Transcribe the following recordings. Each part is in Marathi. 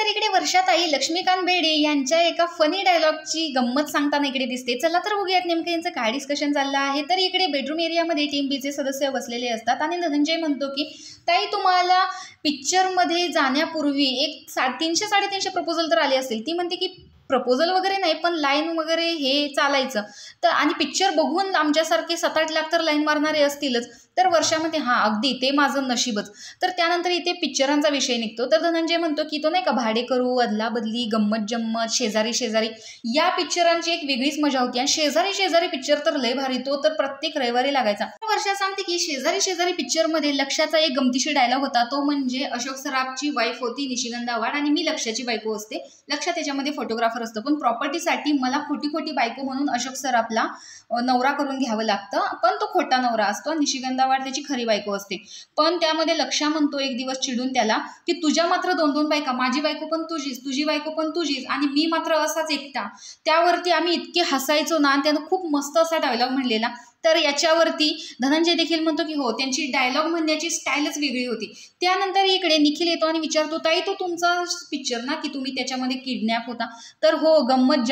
तर इकडे वर्षाताई लक्ष्मीकांत बेर्डे यांच्या एका फनी डायलॉगची गंमत सांगताना इकडे दिसते। चला तर बघूयात नेमकं यांचं काय डिस्कशन चाललं आहे। तर इकडे बेडरूम एरियामध्ये टीम बीचे सदस्य बसलेले असतात आणि धनंजय म्हणतो की ताई तुम्हाला पिक्चरमध्ये जाण्यापूर्वी एक 300-350 प्रपोजल तर आले असतील। ती म्हणते की प्रपोजल वगैरे नाही पण लाईन वगैरे हे चालायचं तर आणि पिक्चर बघून आमच्यासारखे 7-8 लाख तर लाईन मारणारे असतीलच। तर वर्षामध्ये हां अगदी ते माझं नशीबच। तर त्यानंतर इथे पिक्चरांचा विषय निघतो। तर धनंजय म्हणतो की तो नाही का भाडे करू, अदला बदली, गंमत जम्मत, शेजारी शेजारी या पिक्चरांची एक वेगळीच मजा होती। आणि शेजारी शेजारी पिक्चर तर लय भारी, तो तर प्रत्येक रविवारी लागायचा। वर्षा सांगते की शेजारी शेजारी पिक्चरमध्ये लक्ष्याचा एक गमतीशीर डायलॉग होता, तो म्हणजे अशोक सराफची वाईफ होती निशिगंधा आव्हाड आणि मी लक्ष्याची बायको असते। लक्ष त्याच्यामध्ये फोटोग्राफर असतं पण प्रॉपर्टीसाठी मला खोटी खोटी बायको म्हणून अशोक सराफला नवरा करून घ्यावं लागतं, पण तो खोटा नवरा असतो। निशिगंधा आव्हाड त्याची खरी बायको असते। पण त्यामध्ये लक्ष्या म्हणतो एक दिवस चिडून त्याला की तुझ्या मात्र 2-2 बायका, माझी बायको पण तुझीच, तुझी बायको पण तुझीच आणि मी मात्र असाच एकटा। त्यावरती आम्ही इतके हसायचो ना, त्यानं खूप मस्त असा डायलॉग म्हणलेला। तर याच्यावरती धनंजय देखील म्हणतो की हो त्यांची डायलॉग म्हणण्याची स्टाईलच वेगळी होती। त्यानंतर इकडे निखिल येतो आणि विचारतो ताई तो तुमचा पिक्चर ना की तुम्ही त्याच्यामध्ये किडनॅप होता? तर हो गंमत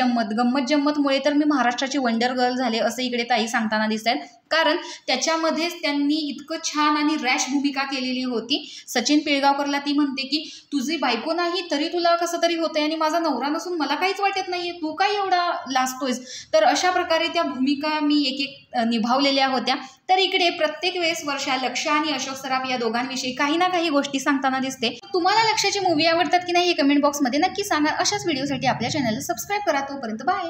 जम्मतमुळे तर मी महाराष्ट्राची वंडर गर्ल झाले असं इकडे ताई सांगताना दिसत आहेत। कारण त्याच्यामध्येच त्यांनी इतकं छान आणि रॅश भूमिका केलेली होती। सचिन पिळगावकरला ती म्हणते की तुझी बायको नाही तरी तुला कसं तरी होतंय आणि माझा नवरा नसून मला काहीच वाटत नाहीये, तू काय एवढा लाजतोयस? तर अशा प्रकारे त्या भूमिका मी एक निभावलेल्या होत्या। तर इकडे प्रत्येक वेळेस वर्षा लक्ष आणि अशोक सराफ या दोघांविषयी काही ना काही गोष्टी सांगताना दिसते। तुम्हाला लक्ष्याची मूवी आवडतात की नाही हे कमेंट बॉक्समध्ये नक्की सांगा। अशाच व्हिडिओसाठी आपल्या चॅनलला सबस्क्राईब करा। तोपर्यंत बाय।